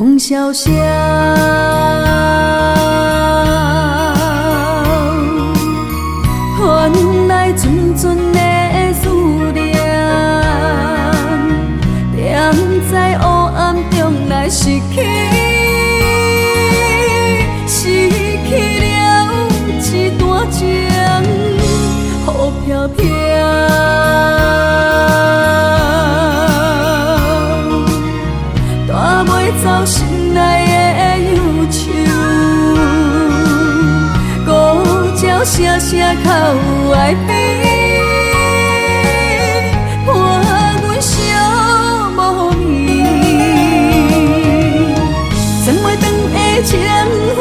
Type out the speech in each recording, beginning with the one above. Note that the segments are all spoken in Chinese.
风萧萧，原来纯纯的思念，踮在黑暗中来失去，失去了一段情，雨飘飘。走心内的忧愁，孤鸟声声哭哀悲，伴阮相无眠。千枚长的情分，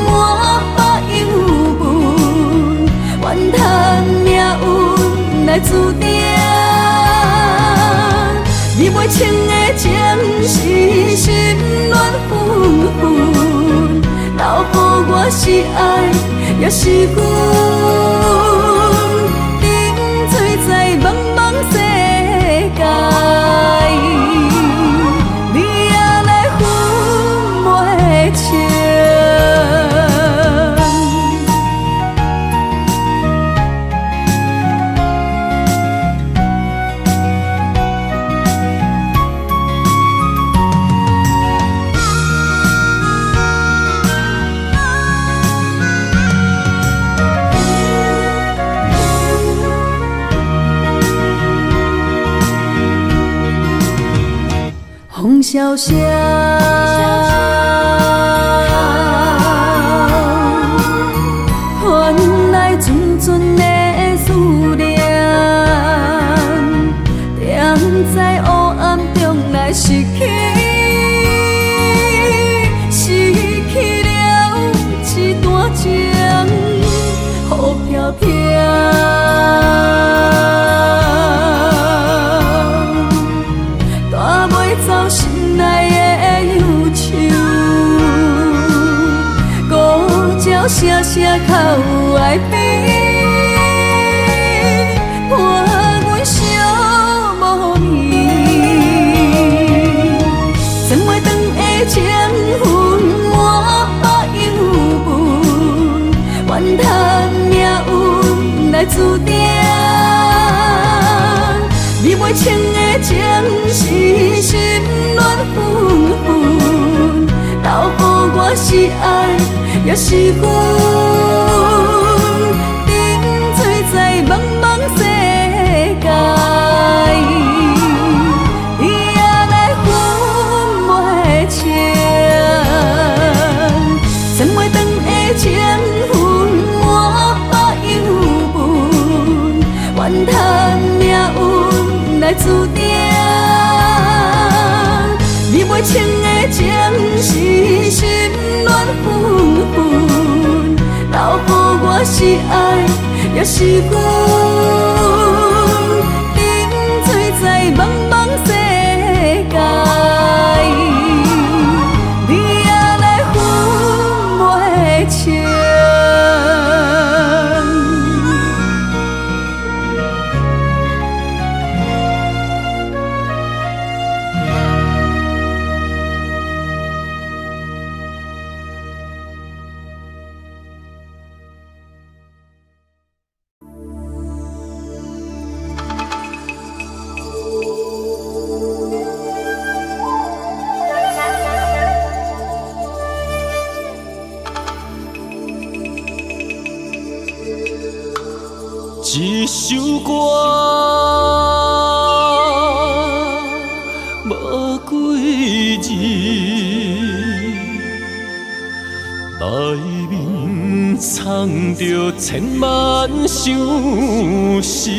满腹忧闷，怨叹命运来注定。你袂清的情是心乱纷纷，留予我是爱，也是恨。沉醉在茫茫世界，你也来分袂清。风萧萧，原来纯纯的思念，踮在黑暗中来失去，失去了一段情，雨飘飘。走心内的忧愁，孤鸟声声哭哀悲，伴阮相无眠。千枚长的情分，满腹忧闷，怨叹命运来注定。你袂清的情是心乱纷纷，留予我是爱，也是恨。沉醉在茫茫世界，你也来分袂清。千枚长的情分，满腹忧闷，怨叹命运来注定。你袂清的情是心乱纷纷，留予我是爱，也是恨。沉醉在茫茫世界，你也来分袂清。一首歌无几字，内面藏着千万相思。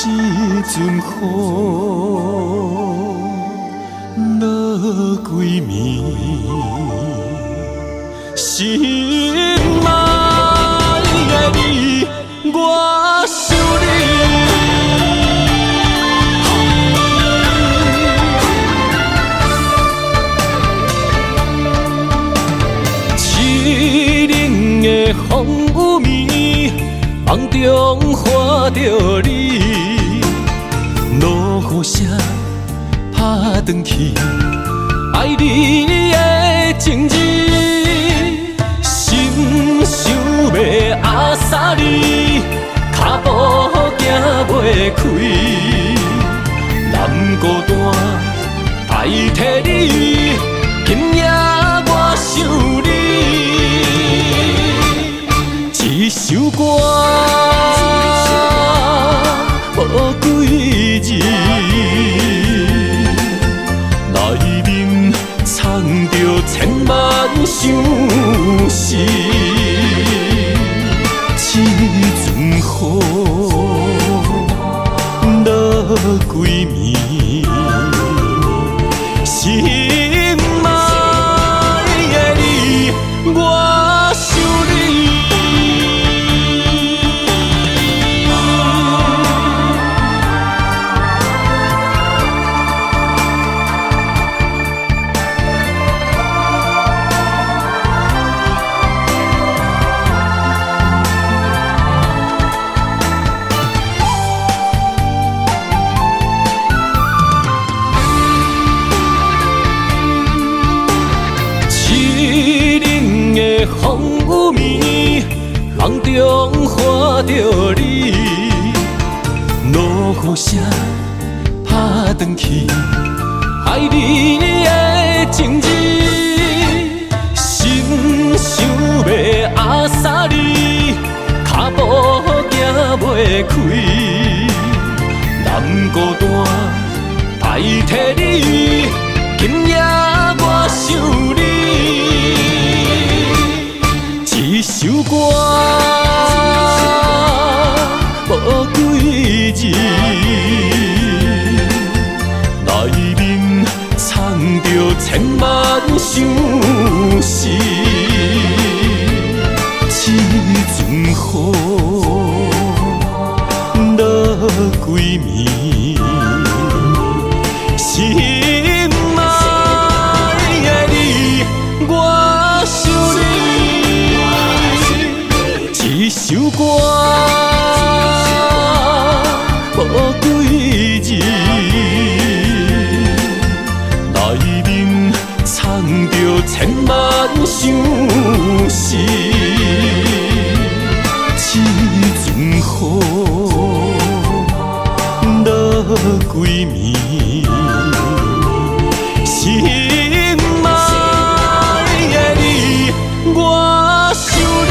一阵风落几暝，心爱的你，我想你。凄冷的风雨暝，梦中看着你，落雨声拍转去，爱你的情字，心想要压煞你，脚步行袂开，难孤单代替你，今夜我想你。一首歌，无几字，内面藏着千万相思。这阵雨落几暝，心爱的你，我想你。风雨暝，梦中看着你，落雨声打转去，爱你的情字，心想要压煞你，脚步行袂开，难孤单代替你，今夜我想你。一首歌，无几字，内面藏着千万相思。这阵雨落几暝，心爱的你，我想你。一首歌，无几字，内面藏着千万相思。这阵雨落几暝，心爱的你，我想你。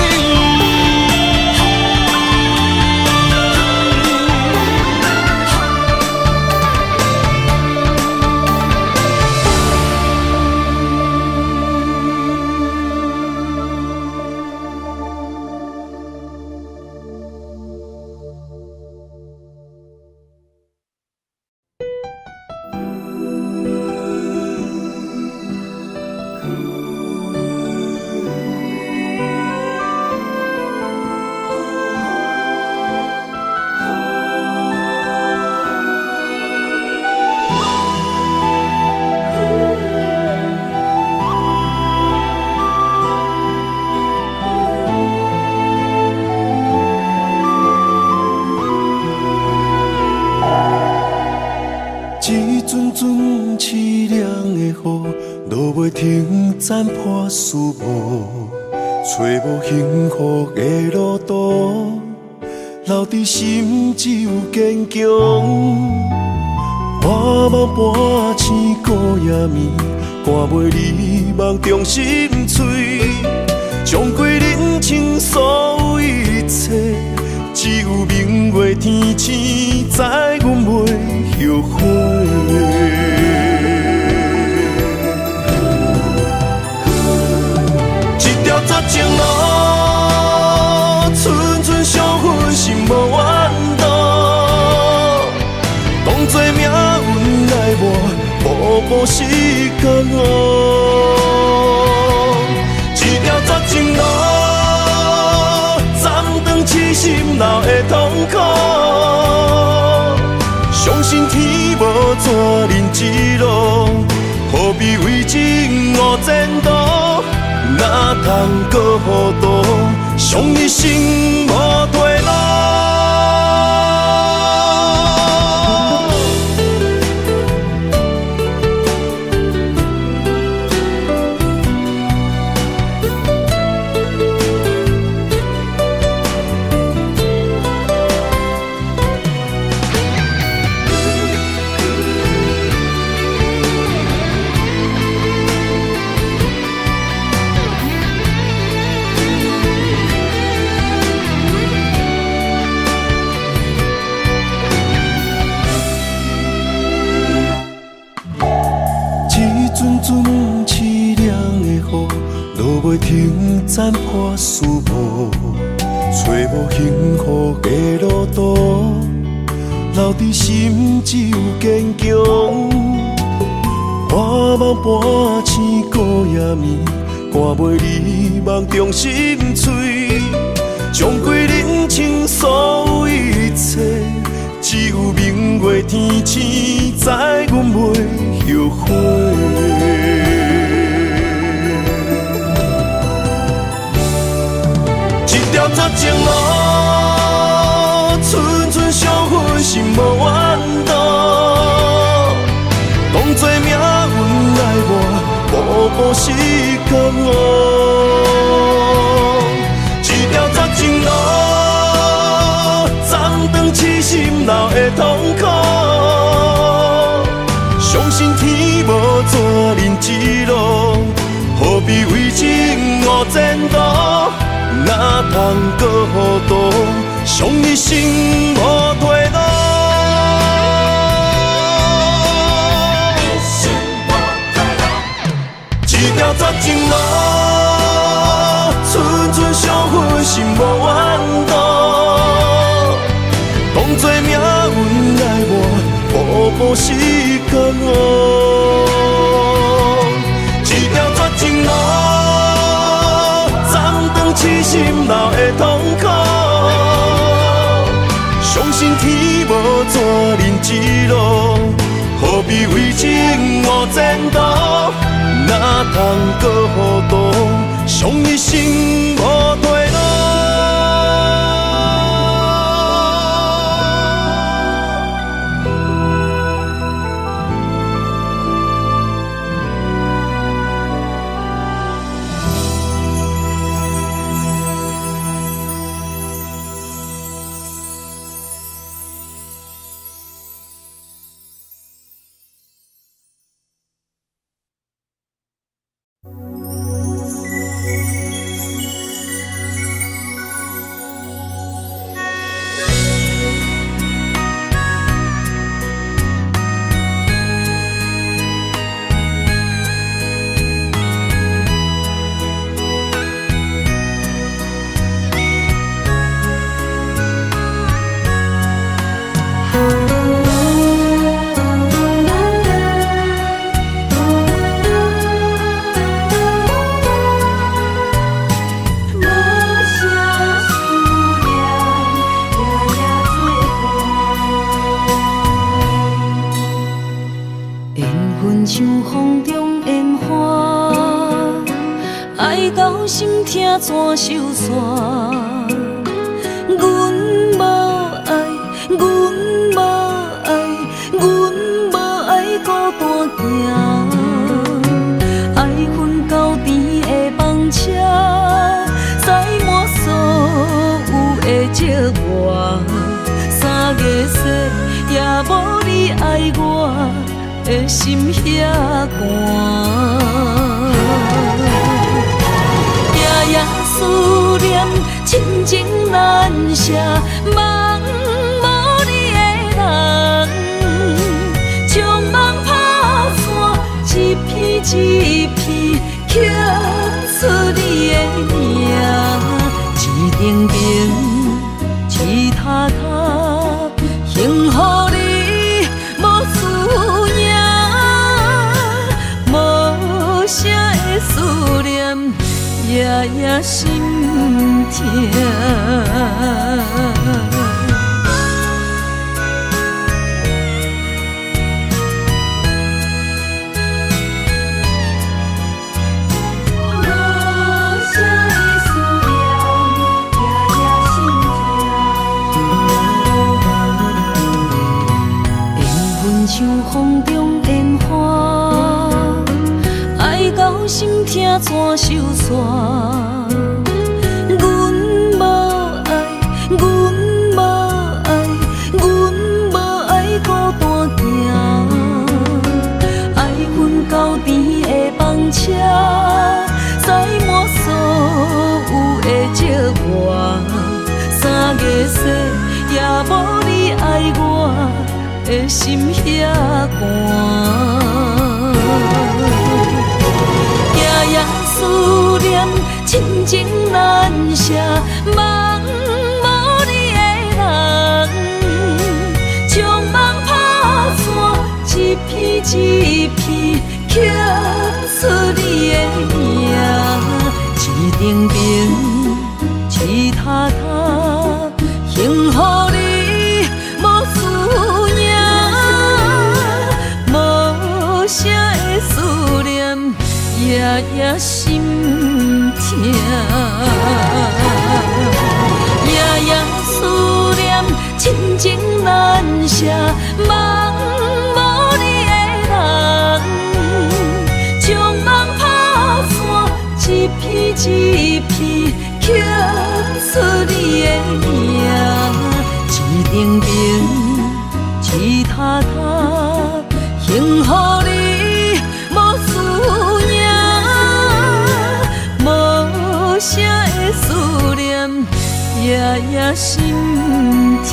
斩破思无，找无幸福的路途，留伫心只有坚强。半梦半醒孤夜暝，赶袂离梦中心碎，将过人生所有一切，只有明月天星知阮袂后悔。绝情路，寸寸相分，心无怨妒。当作命运来磨，步步是甘愿。一条绝情路，斩断痴心闹的痛苦。相信天无绝人之路，何必为情误前途？哪通搁糊涂，伤一生无退路。阵阵凄凉的雨，落袂停，斩破思慕，找无幸福的路途，留伫心只有坚强。半梦半醒孤夜眠，赶袂你梦中心碎，将过人生所有一切，只有明月天星知阮袂后悔。一条绝情路，寸寸伤痕心无怨妒，当作命运来磨，步步是甘我。一条绝情路，暂断痴心流的痛苦。相信天无绝人之路，何必为情误前途？哪通搁糊涂，伤一生无退路。一条绝情路，寸寸伤痕心无怨妒，当作命运来磨，步步是甘我。一条绝情路，痴心流的痛苦，相信天无绝人之路，何必为情误前途？哪通搁糊涂，伤一生无退路。怎收煞？阮无爱，阮无爱，阮无爱孤单行。爱恨交织的风车，载满所有的寂寞。3月雪也无你爱我的心遐寒。思念亲情难舍，梦无你的人，将梦打散，一片一片刻出你的名，一定定，一塔塔，幸福你无输赢，无声的思念。夜夜心痛，无声的思念，夜夜心痛。缘分像风中烟花。到心痛怎收煞？阮无爱，阮无爱，阮无爱孤单行。爱恨交织的风车，载满所有的寂寞。3月雪也无你爱我的心遐寒。思念，夜夜心痛。夜夜思念，亲情难舍，梦无你的人，将梦打散，一片一片刻出你的名，一程程，一塔塔，幸福你无思念，无声的思念。夜夜心痛。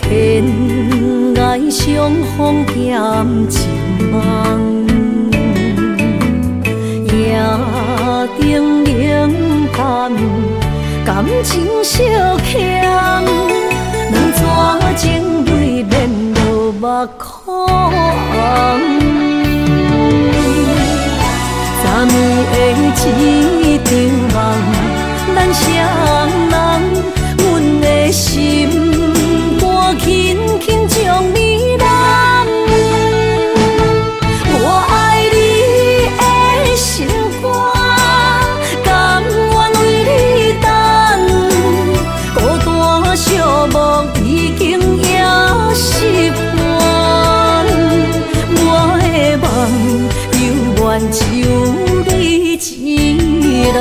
天涯相逢欠情梦，夜灯冷淡，感情小欠，两撮情泪连落目眶。昨暝的一场梦，咱双人，阮的心。轻轻将你揽，我爱你的心肝，甘愿为你等。孤单寂寞已经也习惯，我的梦犹原只有你一人。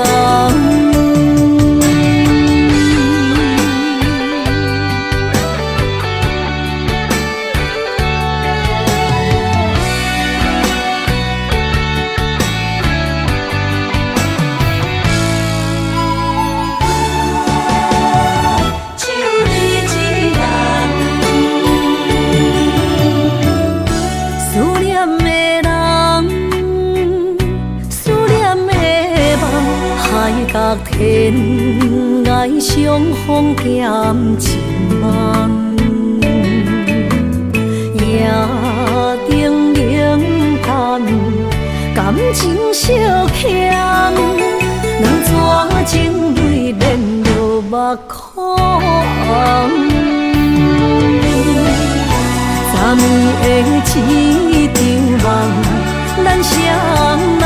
天涯相逢欠情梦，夜灯冷淡，感情小欠，两撮情泪连落目眶。昨暝的一场梦，咱双人，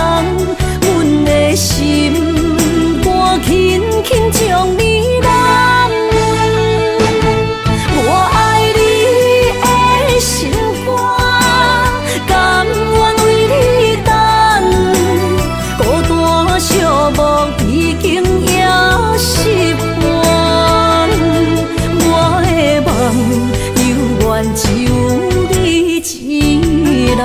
阮的心。轻轻将你揽，我爱你的心肝，甘愿为你等。孤单寂寞已经也习惯，我的梦犹原只有你一人。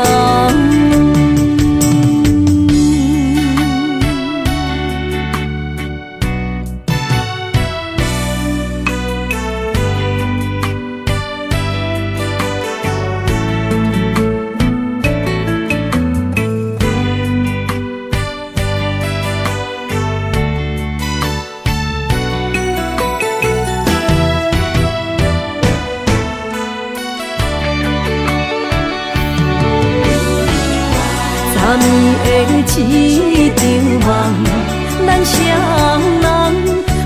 昨暝的一场梦，咱双人，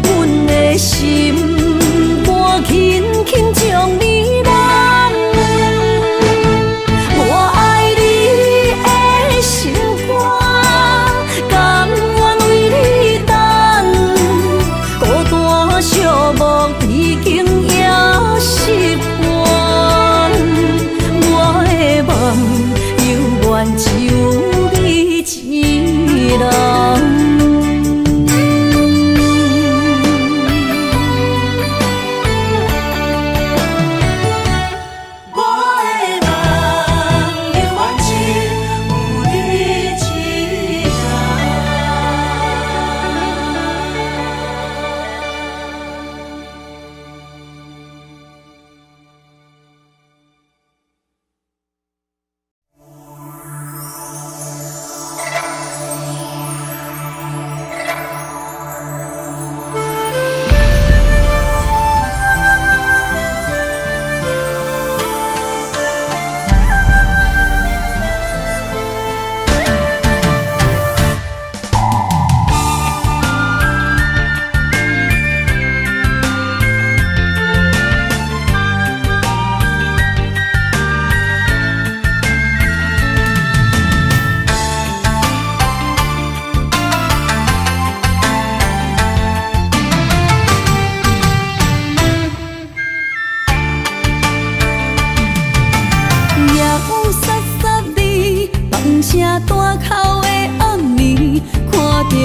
阮的心肝轻轻将你揽。我爱你的心肝，甘愿为你等。孤单寂寞已经也习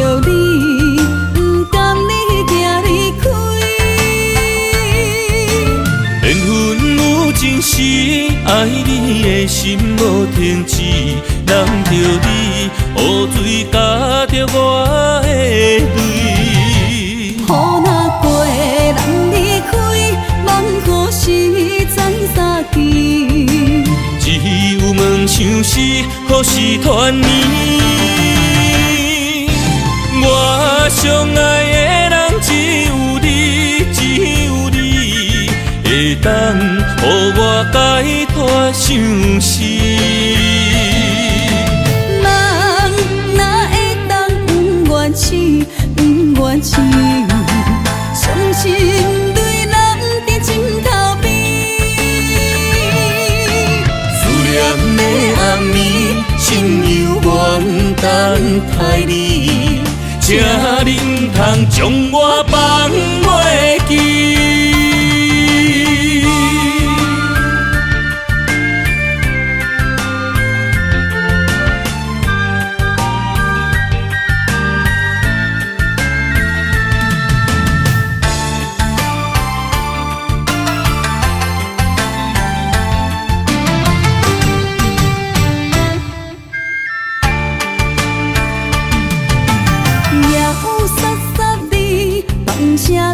着你，不甘你行离开。缘分有情时，爱你的心无停止，揽着你，雨水加着我的泪。雨若过，人离开，望雨时知三更。只有梦想是，何时团圆？我相爱的人只有你，只有你，会当予我解脱相思。人哪会当不愿痴，不愿痴？伤心对人伫枕头边。思念的暗暝，心犹原等待你，请你唔通将我放袂记。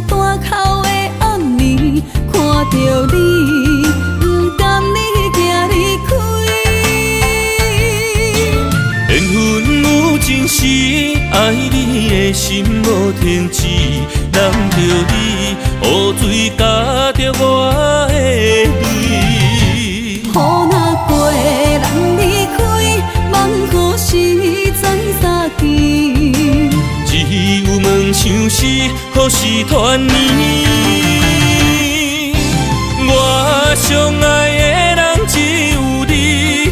大口的暗暝，看着你，不甘你行离开。缘分有情时，爱你的心无停止，揽着你，雨水加着我的泪。雨若过，人离开，望雨时知三更。只有梦想是，何时团圆？我相爱的人只有你，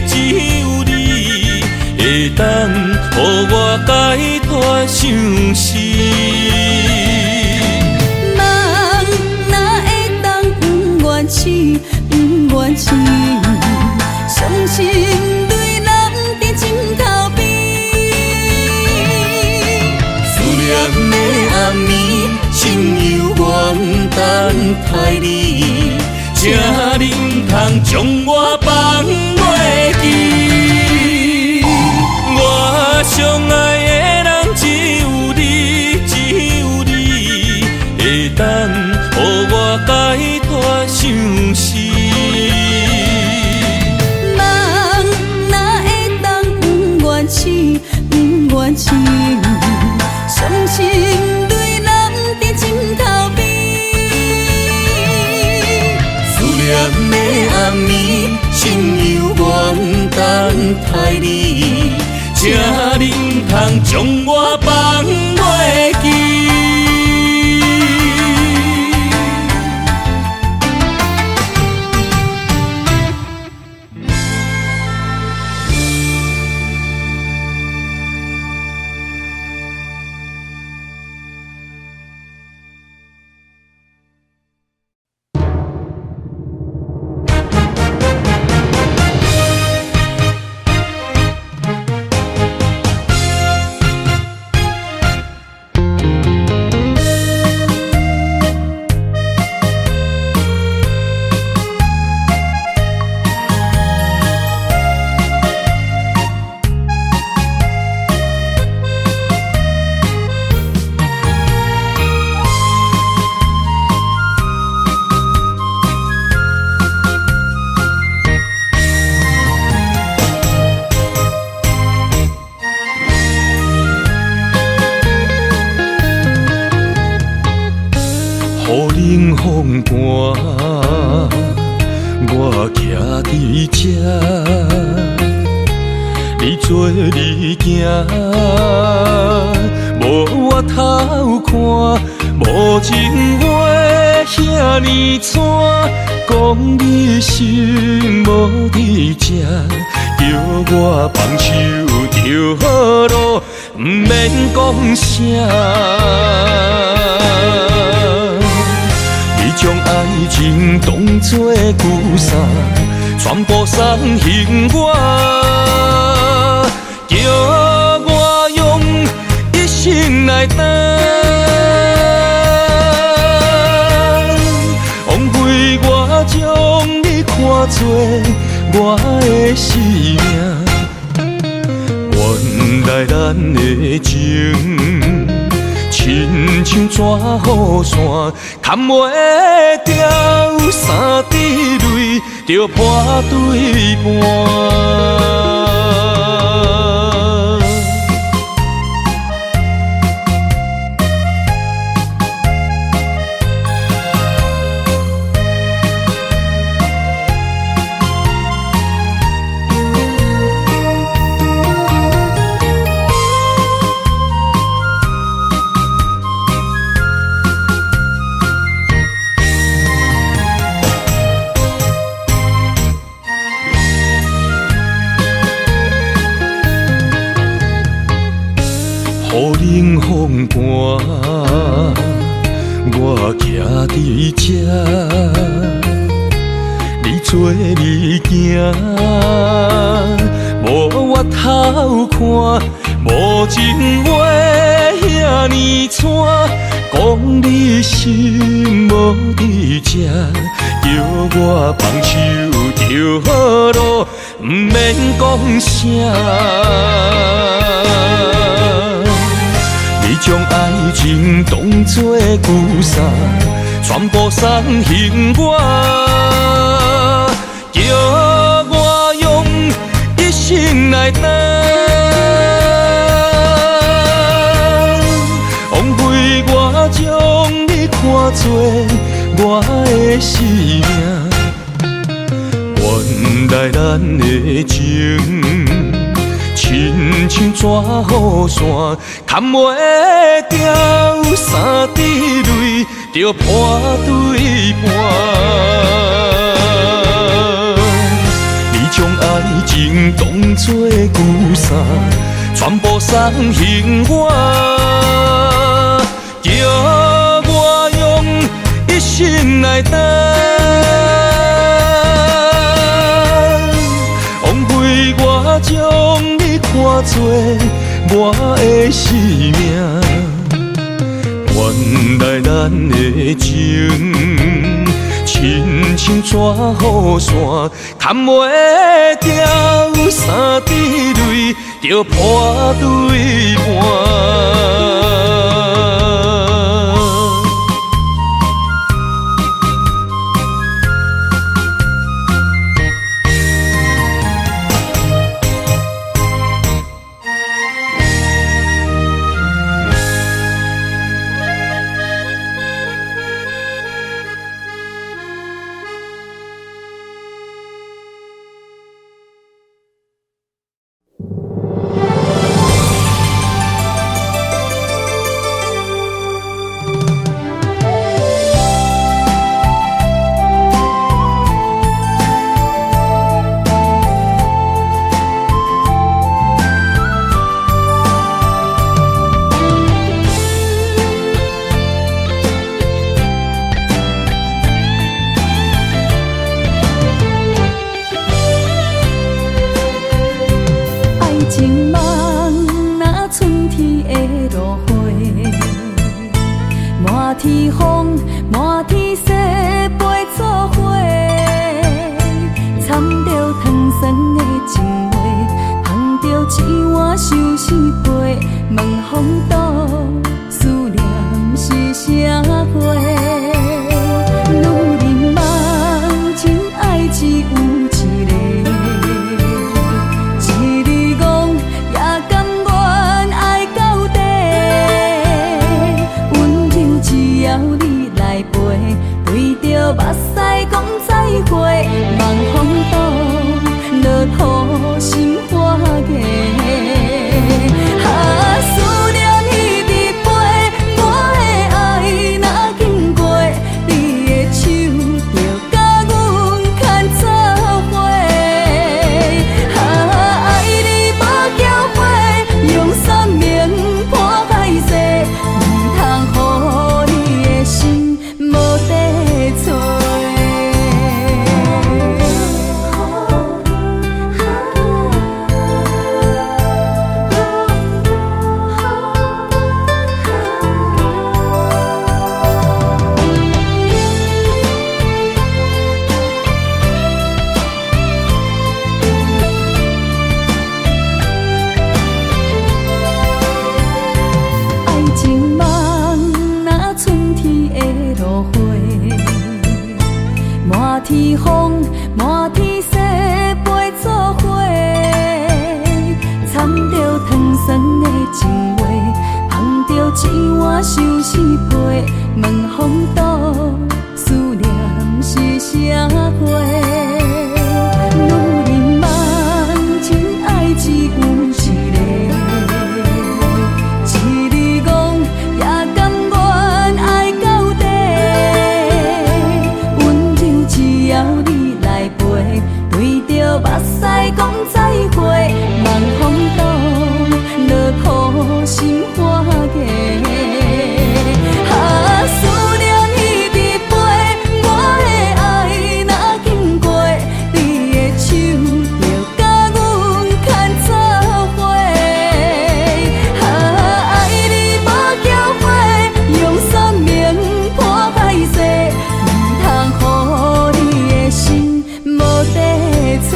只有你，会当予我解脱相思。人哪会当不愿痴，不愿痴？伤心对人伫枕头边。念的暗暝，心犹原等待你，请你唔通将我放袂记。我相爱的人只有你，只有你，会当予我解脱相思。人哪会当不愿痴，不愿痴？伤心对人伫枕头边。思念的暗暝，心犹原等待你，请你唔通将我放袂记。雨冷风寒，我徛伫这，你做你行，无我头看，无情话遐尼惨，讲你心无伫这，叫我放手就好咯，不免讲啥。将爱情当作旧衫，全部送还我，叫我用一生来等，枉费我将你看作我的生命。原来咱的情，亲像纸雨伞，牵袂掉三滴泪，就破对半。雨冷风寒，我徛伫这，你做你行，无我头看，无情话遐尼惨，讲你心无伫这，叫我放手就好咯，毋免讲啥。你将爱情当作旧衫，全部送还我，叫我用一生来等，枉费我将你看作我的生命。原来咱的情，亲像纸雨伞，牵袂掉三滴泪，就破对半。你将爱情当作旧衫，全部送还我，叫我用一生来等。枉费我将你看作我的生命。原来咱的情，亲像纸雨伞，牵袂掉三滴泪，就破对半。微风满天西飞做花，掺着糖酸的情话，捧着一碗相思杯，问风度思念是啥货？女人梦情爱只有一个，一字讲也甘愿爱到底，温柔只要你来陪，对着目屎讲再会，望风度落土心花嫁。思念一直飞，我的爱若经过，你的手就甲阮牵做伙。爱你无后悔，用生命破歹势，唔通予你的心无地找。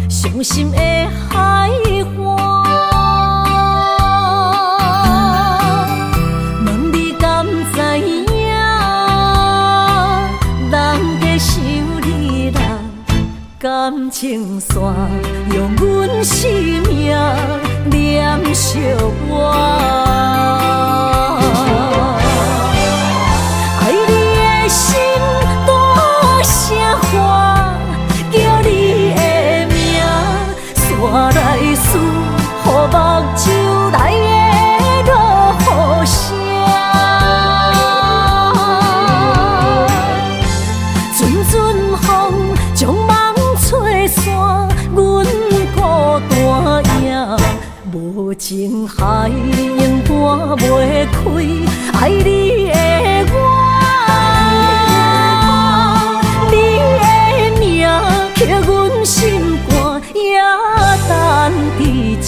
伤心的海岸，问你敢知影？人在想你人感情线，用阮生命念惜我。爱你的心大声喊，叫你的名，山来思，予目睭内的落雨声。阵阵风将梦吹散，阮孤单影，无情海永断袂开，爱你的我。刻阮心肝，也等伫这。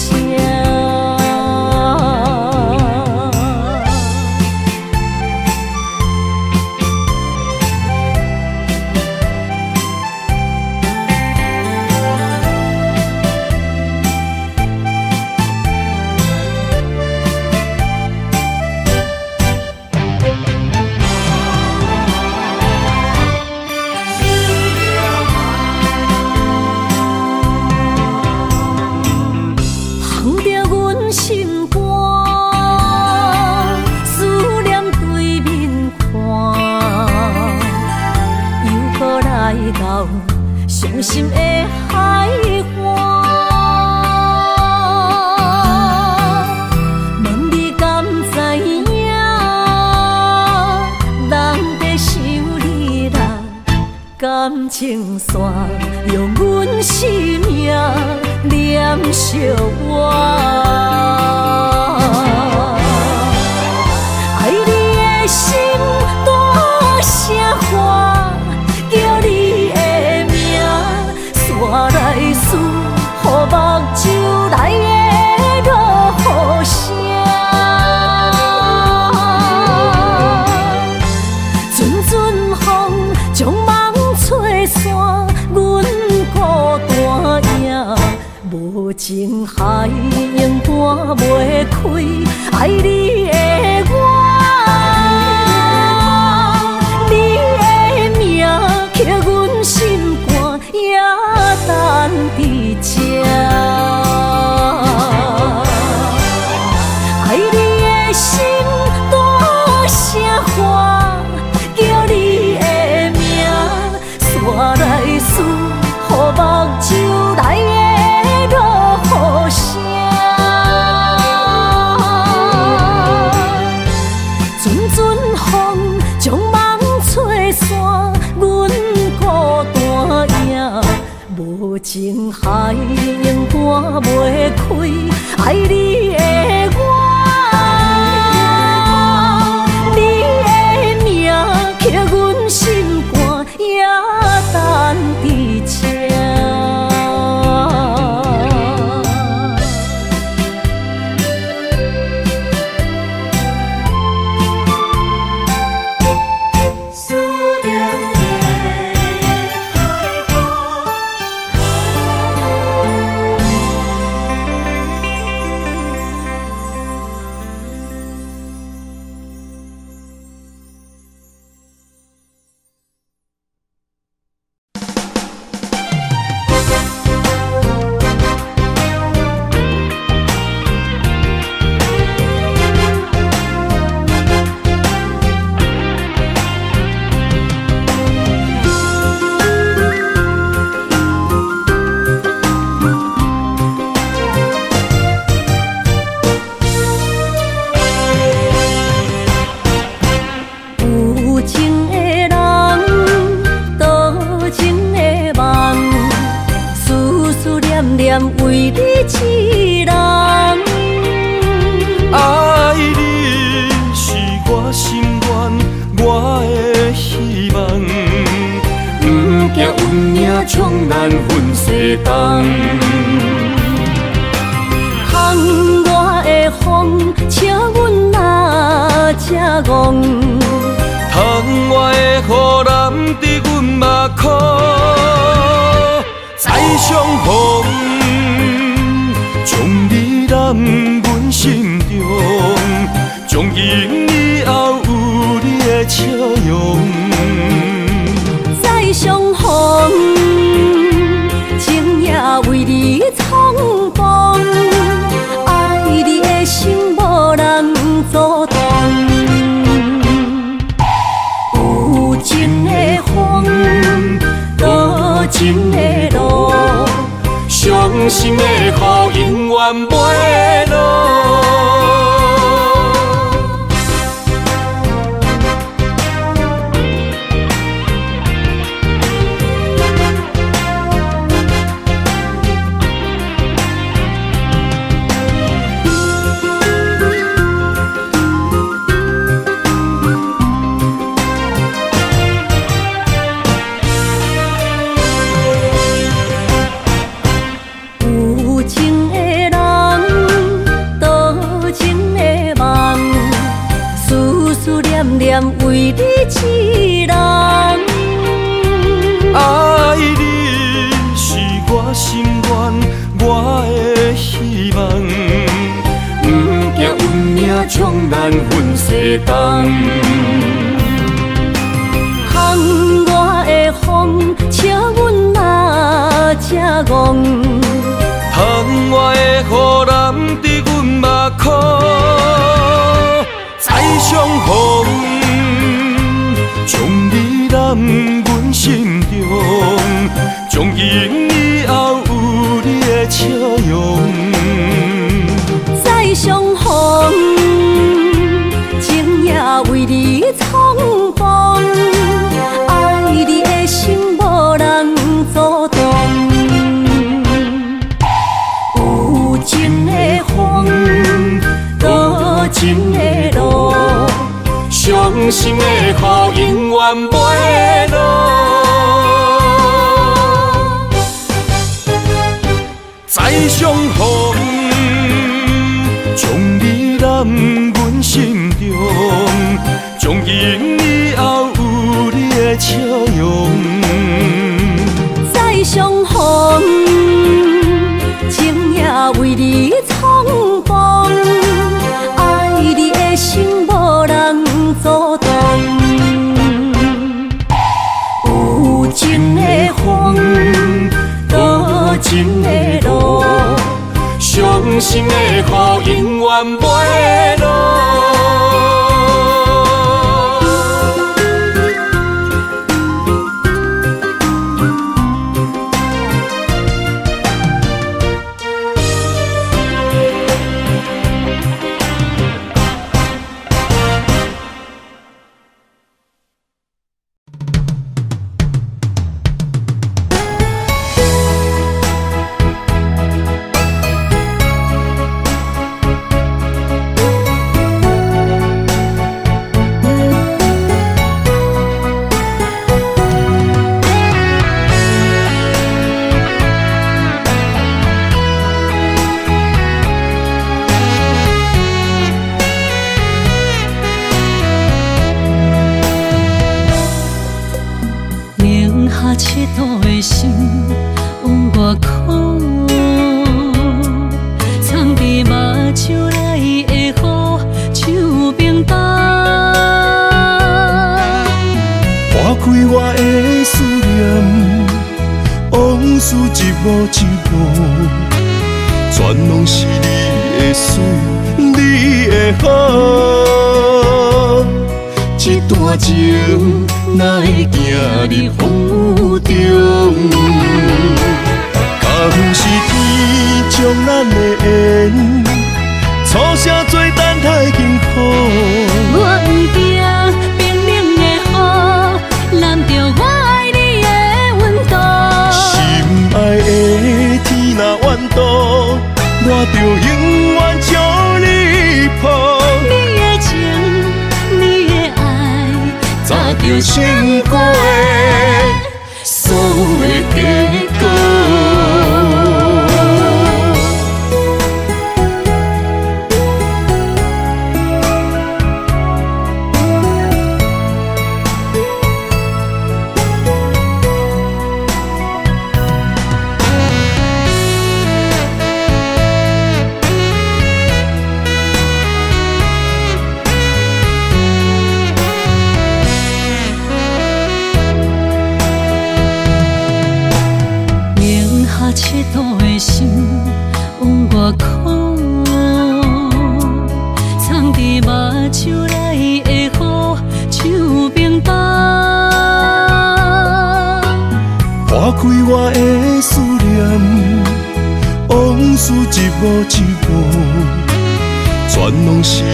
伤心的海岸，问你敢知影？人在想感情线，用阮生命念惜我。爱你的心大声喊，叫你的名，山来思，予目睭内的落雨声。阵阵风将梦吹散，阮孤单影，无情海涌赶袂开，爱你的我。刻阮心肝，也等伫这。爱你的心大声喊，叫你的名，山来思，予目睭内的落雨声。阵阵风将梦吹散。无情海涌赶袂开，爱你的我，你的名刻阮心肝，也等伫这。为你一人，爱你是我心愿，我的希望。不惊运命冲咱分世东，风我的风，请阮哪只戆？窗外的雨淋伫阮目眶，再相逢。将你揽阮心中，从今以后有你的笑容。再相逢，情也为你冲动，爱你的心无人阻挡。有情的风，多情的路。伤心的雨永远袂落。为你一人，爱你是我心愿，我的希望。不惊运命冲咱分世东，风我的风，请阮哪只戆？窗外的雨淋伫阮目眶，再相逢。将你揽阮心中，从今以后有你的笑容。再相逢，情也为你冲动，爱你的心无袂落。再相逢，将你揽阮心中，从今以后有你的笑容。再相逢，情也为你冲动，爱你的心无人阻挡。有情的风，多情的路，伤心的雨永远袂落。赤道的心往外靠，藏伫目睭内的雨，手冰冻。划开我的思念，往事一幕一幕，全拢是你的水，你的好。一段情哪会行入风雨中？敢不是天将咱的缘，错写做等待幸福。我不惊冰冷的雨，淋着我爱你的温度。心爱的天若怨妒，我就永远将你抱。你的情，你的爱，早就想过所有的结果。赤道的心往外靠，藏伫目睭内的雨，手冰冻。划开我的思念，往事一幕一幕，全拢是你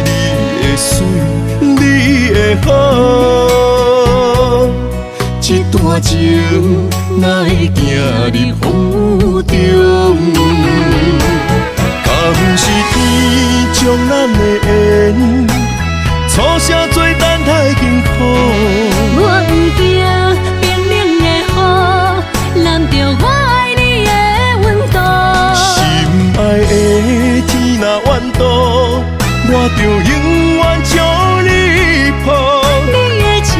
的水，你的好。一段情哪会行入风雨中？敢不是天将咱的缘，错写做等待幸福。我不惊冰冷的雨，淋着我爱你的温度。心爱的天若怨妒，我就永远将你抱。你的情，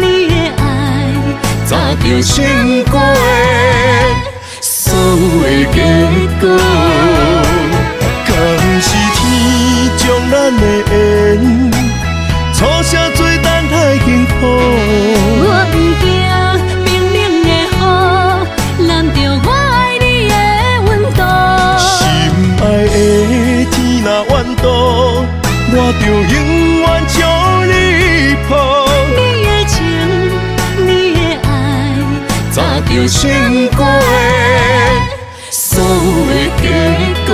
你的爱，早就想过所有的结果。敢不是天将咱的缘，错写做等待幸福。我不惊冰冷的雨，淋着我爱你的温度。心爱的天若怨妒，我就永远将你抱。你的情，你的爱，早就想过所有的结果。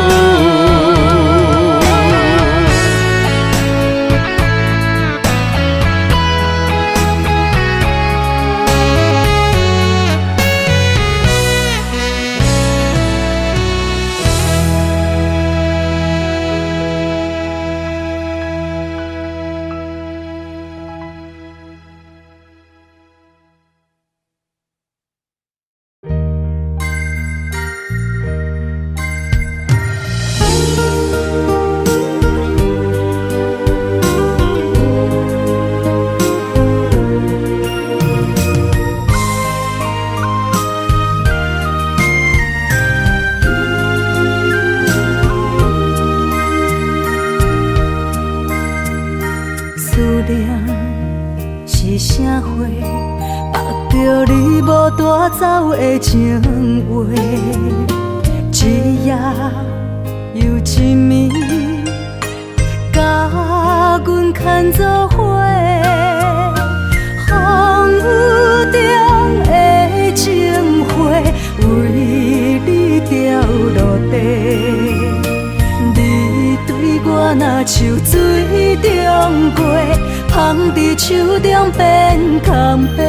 着你无带走的情话，一夜又一暝，甲阮牵做伙。风雨中的情花，为你掉落地。你对我若像水中月，放伫手中变空白。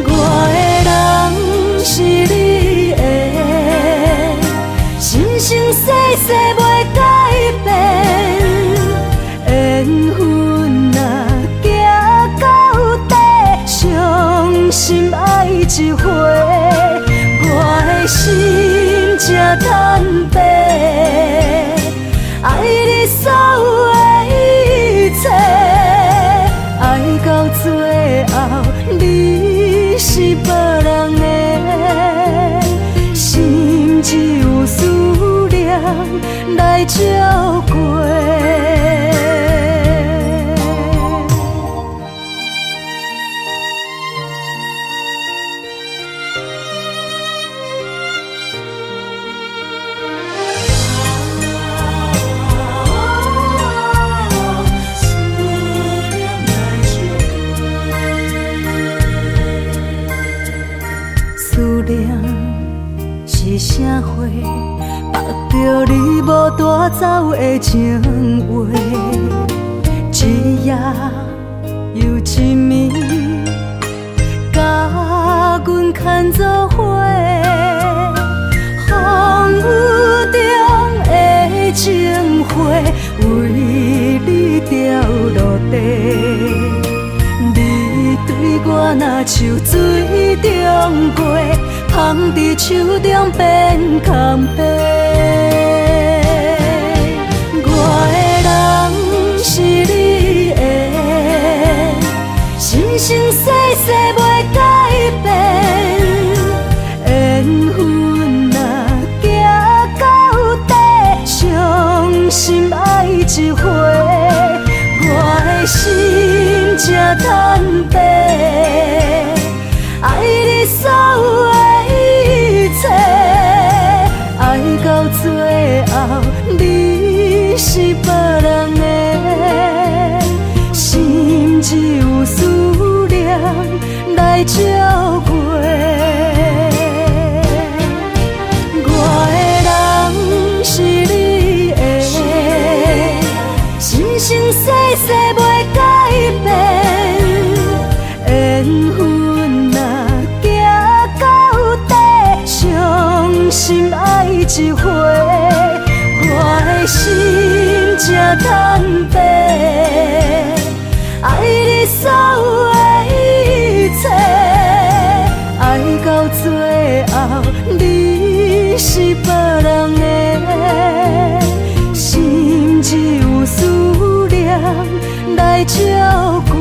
我的人是你的，生生世世袂改变。缘分若行到底，伤心爱一回。我的心才坦白，爱你所有的一切，爱到最后你是别人的，心只有思念来照过。思念是啥货？目着你无带走的情话，一夜又一暝，甲阮牵做伙。风雨中的情花，为你掉落地。你对我若像水中月，放伫手中变空白。我的人是你的，生生世世袂改变。缘分若行到底，伤心爱一回。我的心才坦白，爱你所有的一切，爱到最后你是别人的，心只有思念来照过。我的人是你的，生生世世袂改变。缘分若行到底，伤心爱一回。我的心才坦白，爱你所有的一切，爱到最后你是别人的，心只有思念来照过。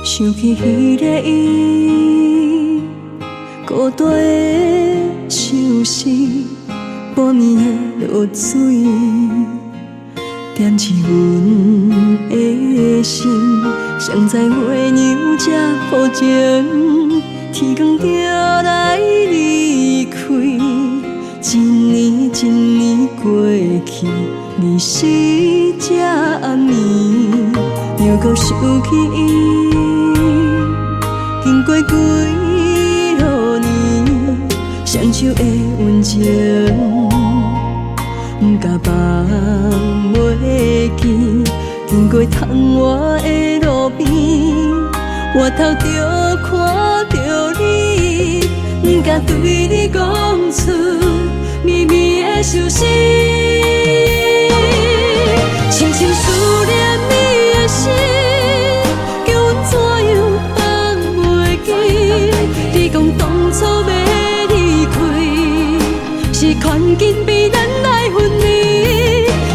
想起迄个伊，孤单的相思，半暝的落水，点起阮的心。谁知月娘这抱情，天光就来离开。一年一年过去，日时这暗暝，又搁想起伊。经过几落年，双手的温情，不敢放袂窗外的路边，我头就看着你，不敢对你讲出绵绵的相思，深深思念你的心，叫阮怎样放袂记？你讲当初要离开，是权紧被咱来分离。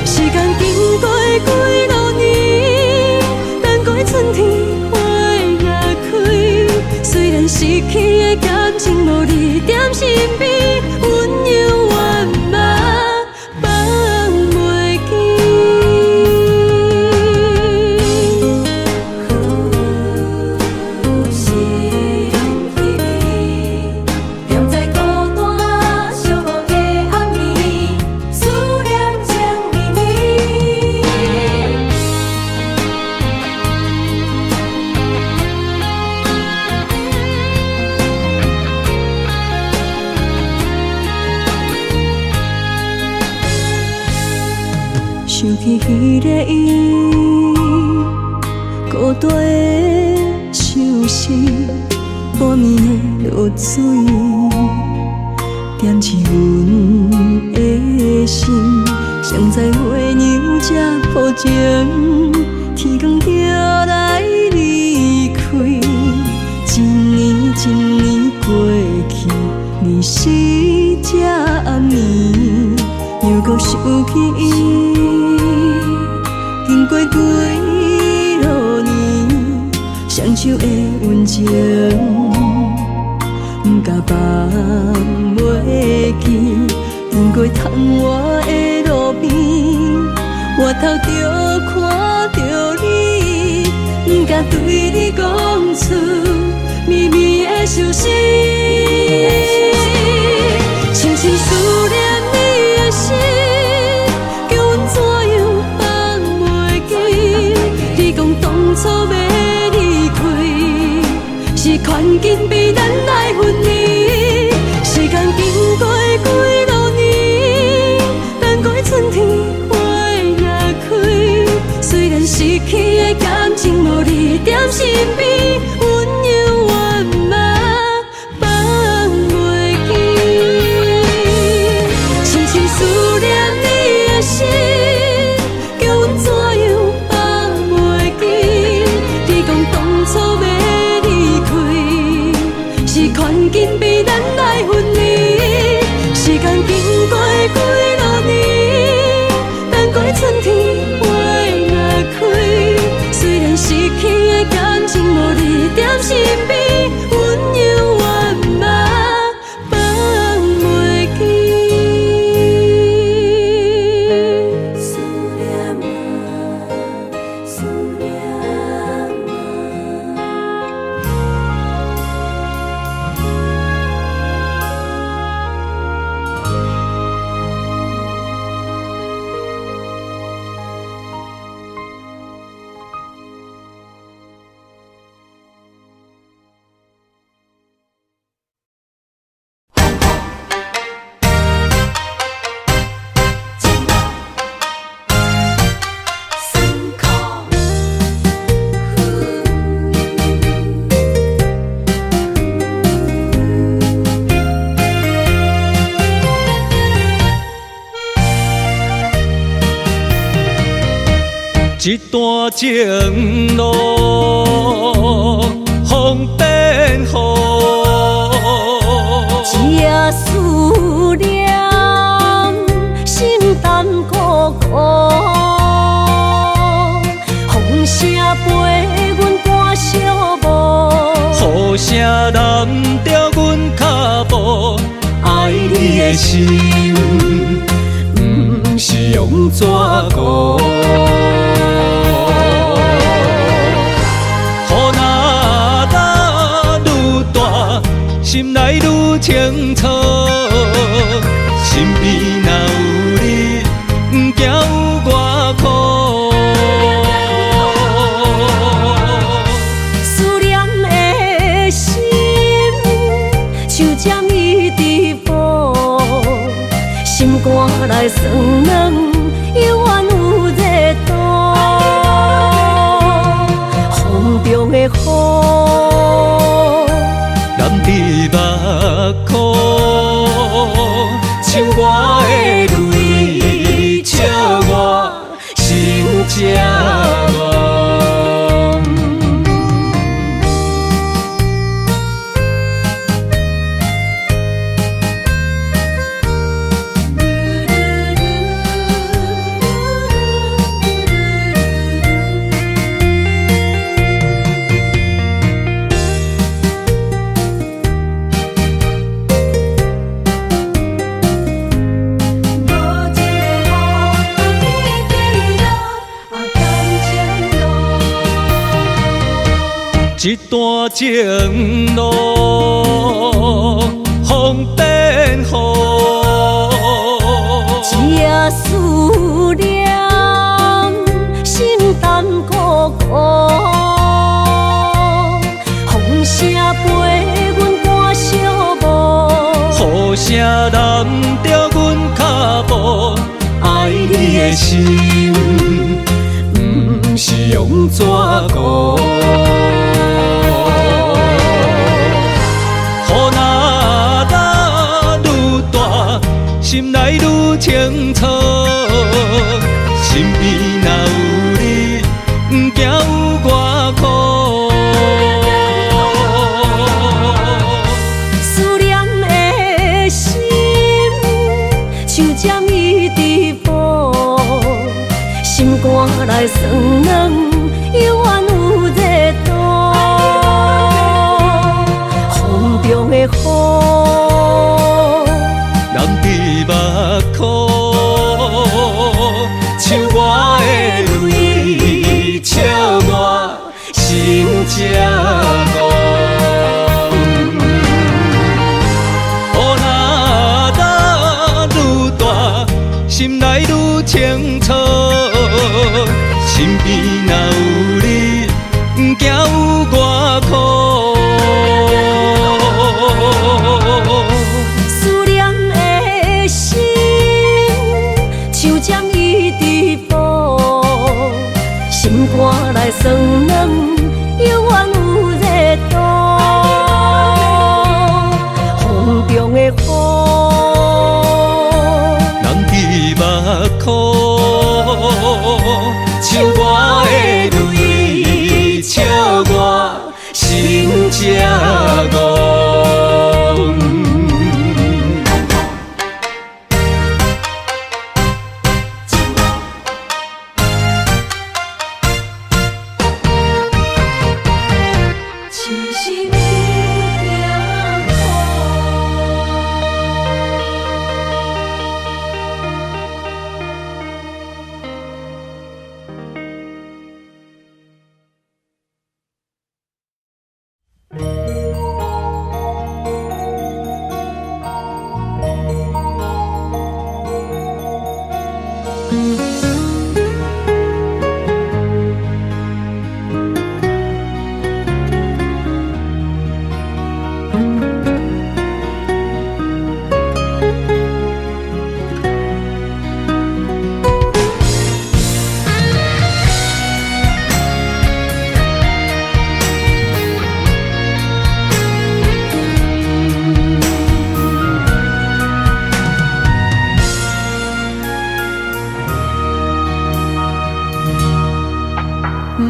时间经过几多年，等过春天花也开。虽然失去的感情无你踮身边，温柔圆满放袂记。是用彼你，踮在孤单寂寞的暗暝，思念情绵绵。想起彼个伊，孤单的相思，半暝的露水，点起阮的心。谁知月娘这薄情，天光就来离开。一年一年过去，你是这暗暝，又搁想起伊。经过几落年，双手的温情，不敢放袂记。经过窗外的路边，我头就看着你，不敢对你讲出绵绵的相思，深深思念你的心，叫阮怎样放袂记？你讲当初要离开，是权紧被咱来分离。时间经过几多年，等过春天花也开。虽然失去的感情无你踮身边，温柔圆满放袂记。深深思念你的心，叫阮怎样放袂记？你讲当初要离开，是权紧被咱来分离。时间经过几多年，等过春天花也开。虽然失去的感情无你踮身边，温柔圆满放袂记。思念啊，思念一段情路风变雨，这思念心淡孤孤，风声陪阮赶小步，雨声淋着阮脚步，爱你的心不是用纸糊。心内愈清楚，身边若有你，不惊有我苦。思念的心，像针伊直补，心肝来酸软，犹原有热度。正愿。一段情路，风变雨，一夜思念，心淡苦苦。风声陪阮赶小步，雨声淋着阮脚步，爱你的心，不是用纸糊。心内愈清楚，身边若有你，不惊有我苦。思念的心，像针一直补，心肝内酸软，犹原有热度。风中的雨。目眶，像我的泪，笑我心正戆。雨若打愈大，心内愈清楚。身边若有你，不惊有我苦。心肝内酸软，犹原有热度。风中的雨，人伫目眶，像我的泪，笑我心正戆。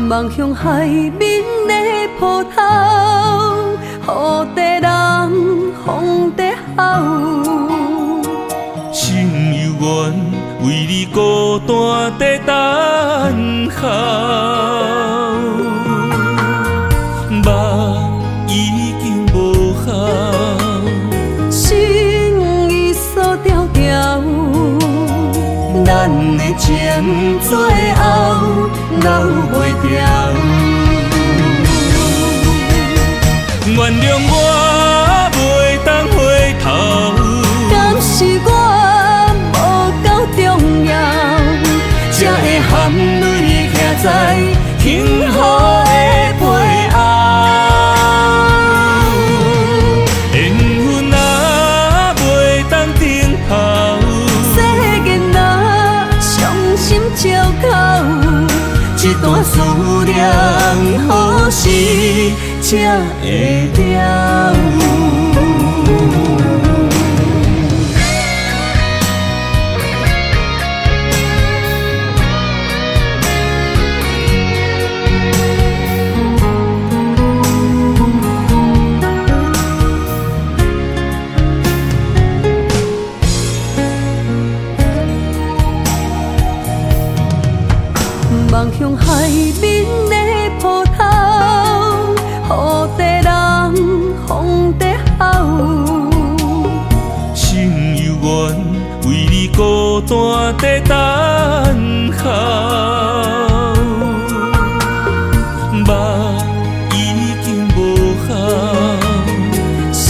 望向海面的波涛，雨地人，风地吼。心犹原为你孤单在等候，目已经无效，心已锁条条。咱的情最后留袂掉。原谅我袂当回头，敢是我无够重要，才会含泪徛在幸福的背后。缘分若袂当等候，世间若伤心借口，一段思念何时才会了？望向海面的波涛，雨地人，风地好。心犹原为你孤单在等候，目已经无效，心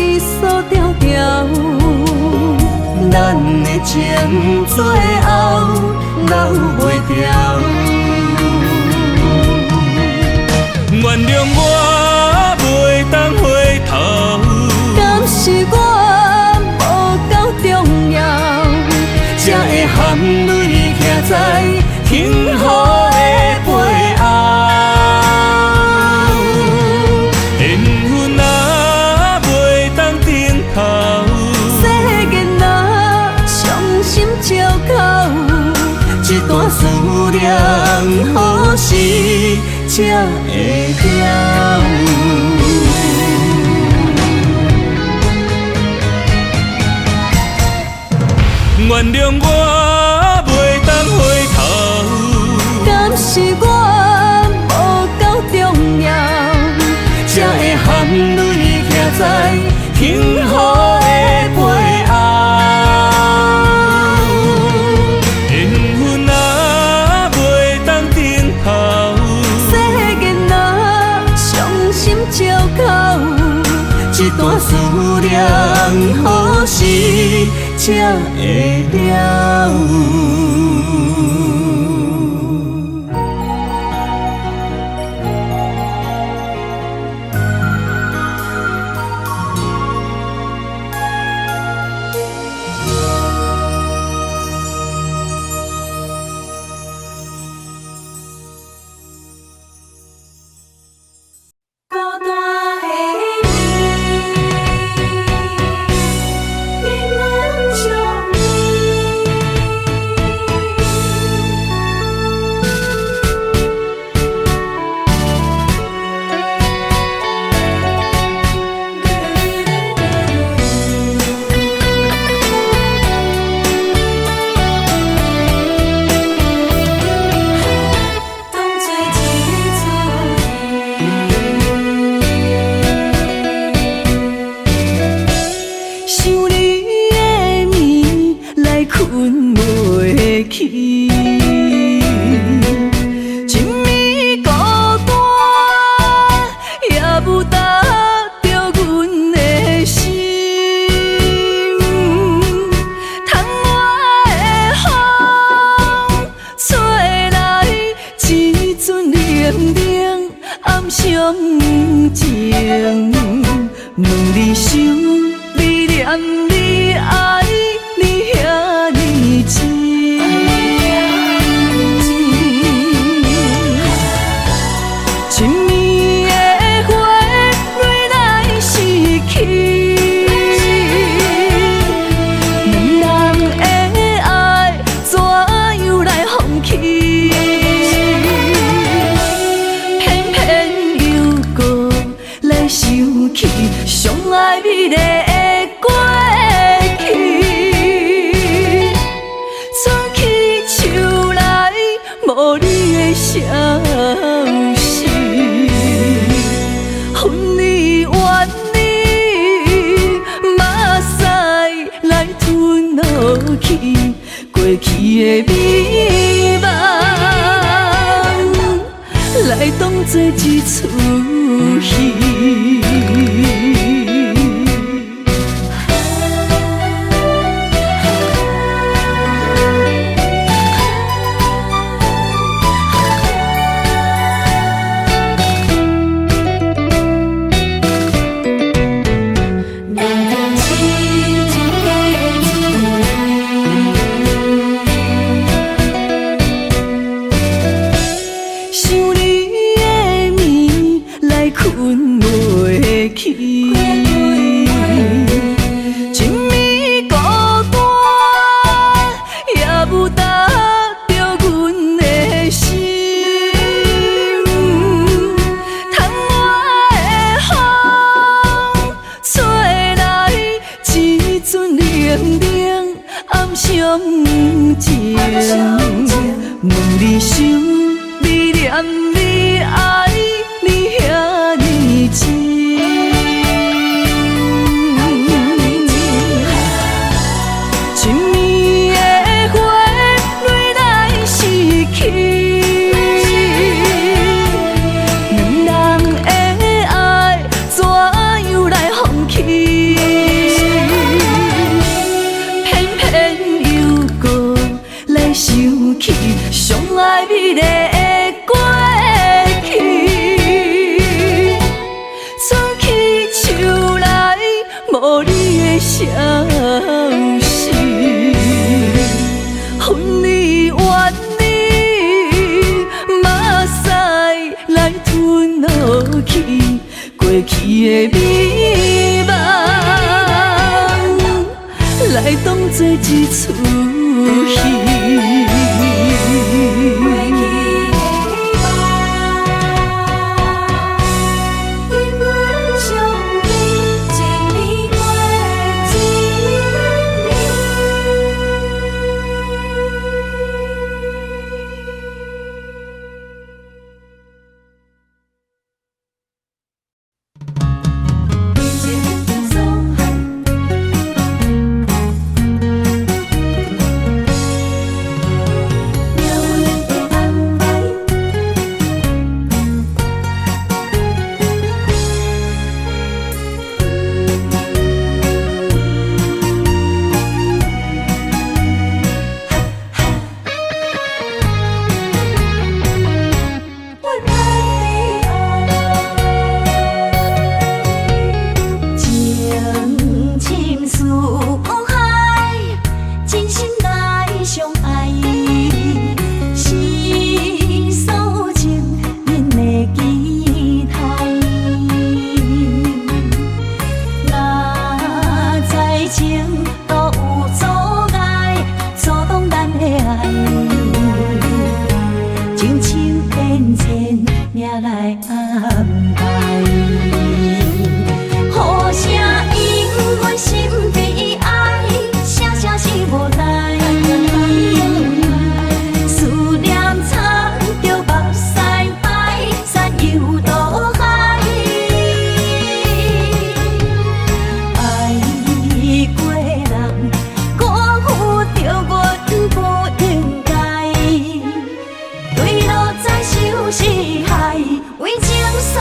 已锁条条，咱的情最后留袂掉。原谅我袂当回头，敢是我无够重要，才会含泪徛在幸福的背后。缘分啊袂当等候，世间若伤心借口，一段思念何时才会了？原谅我袂当回头，敢是我无够重要，才会含泪徛在幸福的背后。缘分啊袂当等候，世间若伤心借口，一段思念何时才会了？孤单的你，你能将当作一出想你的眠来困袂去，一暝孤单也不答着阮的心。窗外的风吹来一阵冷冷暗伤情，问你想你念你爱你遐尼深。一暝的花蕊来逝去，两人的爱怎样来放弃？偏偏又搁来想起上爱美丽的过去，春去秋来无你的消息，分离怨你，目屎来吞落去，过去的美梦来当作一出戏。想你的眠爱美丽的过去，春去秋来，无你的消息，恨你怨你，马屎来吞落去，过去的美梦，来当作一出戏。是海，为情所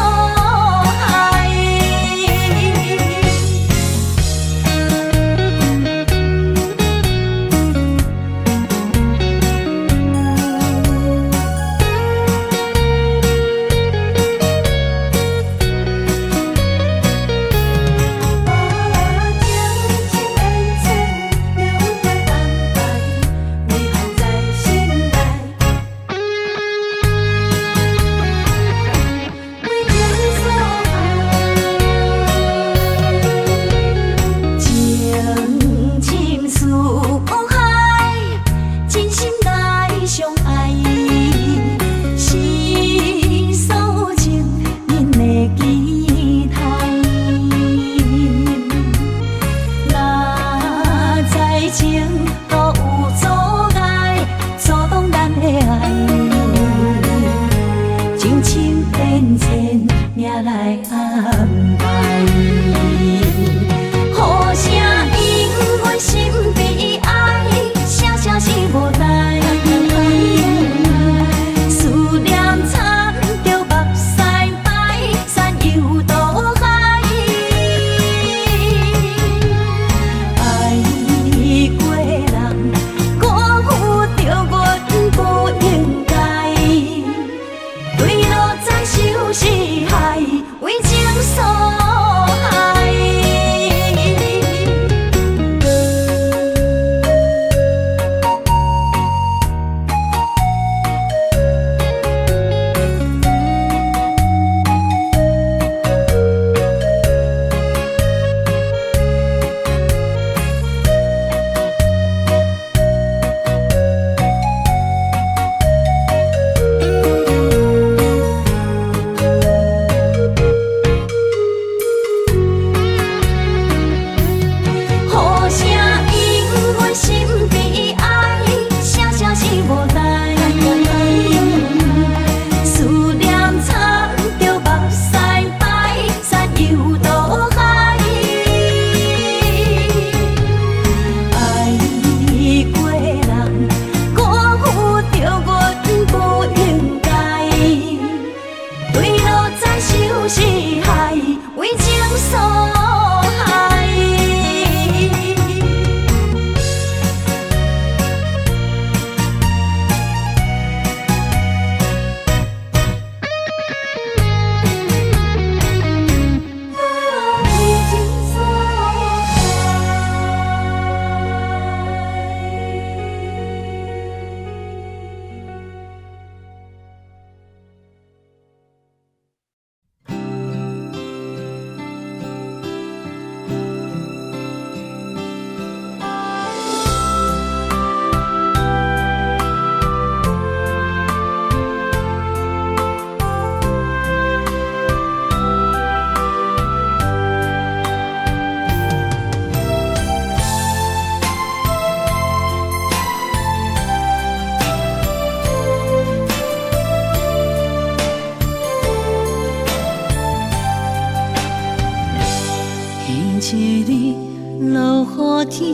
天，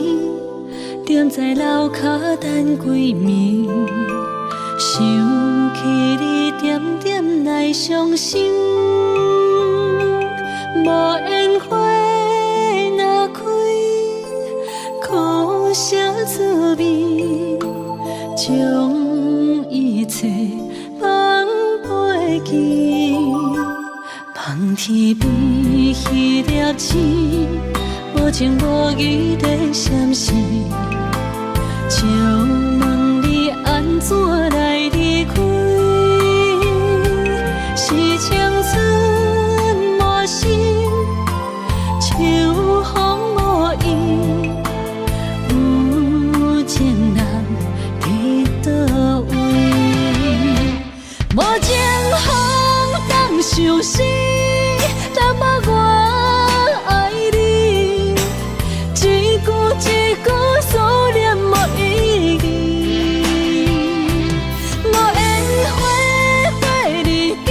踮在楼骹等几暝，想起你点点来伤心。无烟花若开，苦涩滋味，将一切放袂记。望天边迄粒星，无情无义地闪烁，借问你安怎来离开？是青春无心，秋风无意，有情人伫倒位？无情风当相思。淡薄我爱你，一句一句思念无意义。无烟花花日记，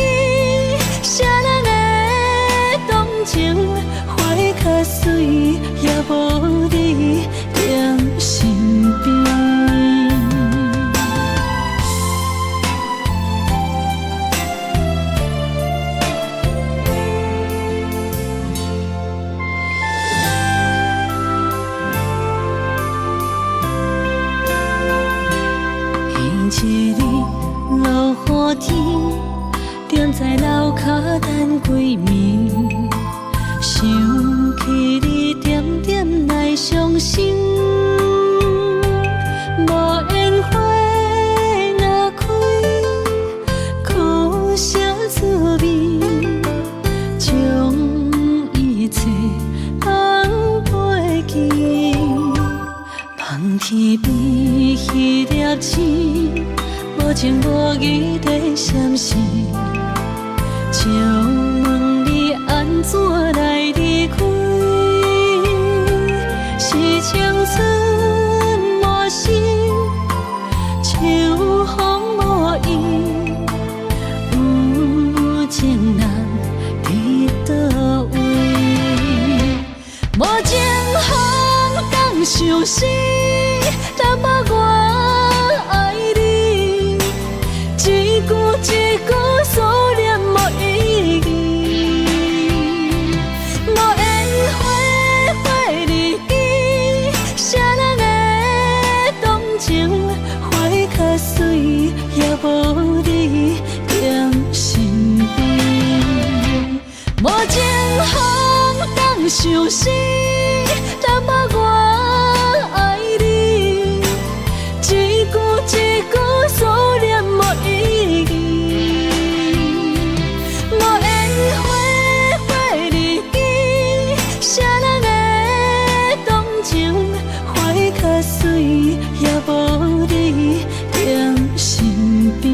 谁人的动情花较水，也无你踮身边。一日落雨天，踮在楼骹等几暝，想起你点点来伤心。无烟花若开，苦涩滋味，将一切放袂记。望天边迄粒星，无情无义地闪烁，借问你安怎来离开？是青春无心，秋风无意，有情人伫倒位？无情风当相思，淡薄我爱你，一句一句思念无意义。无烟花花日记，谁人的动情花较水，也无你踮身边。无情风当相思，淡薄我爱你，一句一句思念无意义。无烟花花日记，谁人的动情花较水，也无你踮身边。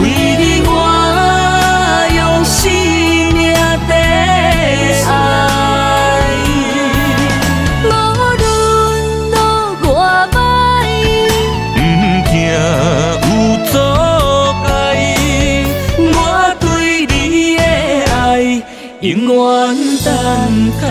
为永远等待。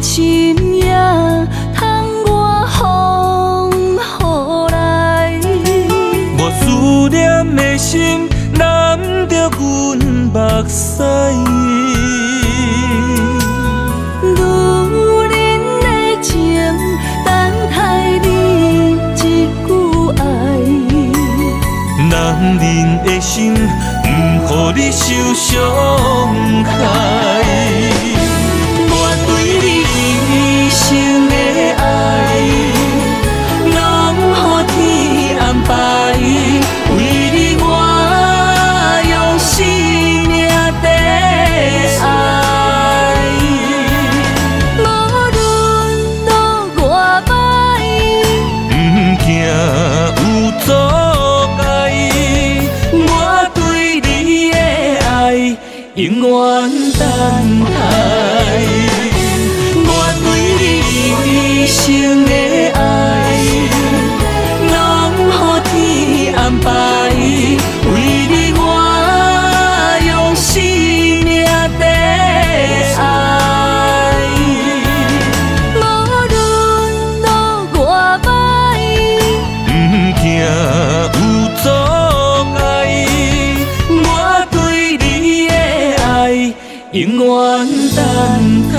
心也通我风雨来，我思念的心难着阮目屎。女人的情等待你一句爱，男人的心不予你受伤害。一生的爱，拢予天安排。为你我用生命在爱。无论路偌歹，不惊有阻碍。我对你的爱永远等待。一生的爱，拢予天安排。为你我用生命在爱。无论路偌歹，不惊有阻碍。我对你的爱永远等待。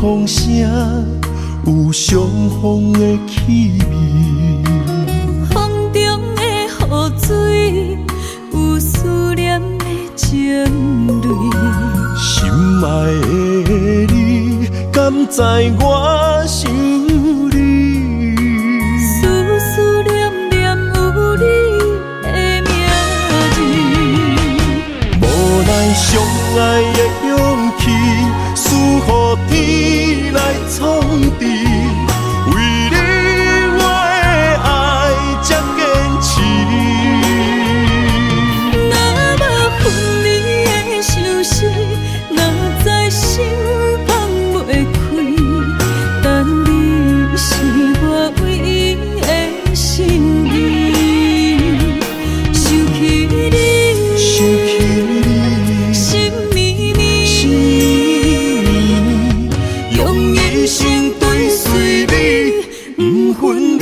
风声有相逢的气味，风中的雨水有思念的情泪。心爱的你，敢知我想你？思思念念有你的名字，无奈相爱的勇气，输予天来创治。为你我的爱才坚持。若无分离的相思，哪知心放袂开。但你是我唯一的心意，想起你，心绵绵，用一生追随你，不分离。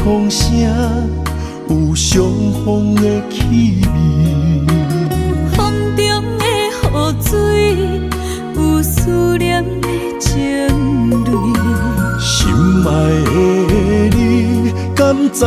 风声有相逢的气味，风中的雨水有思念的情泪。心爱的你，敢知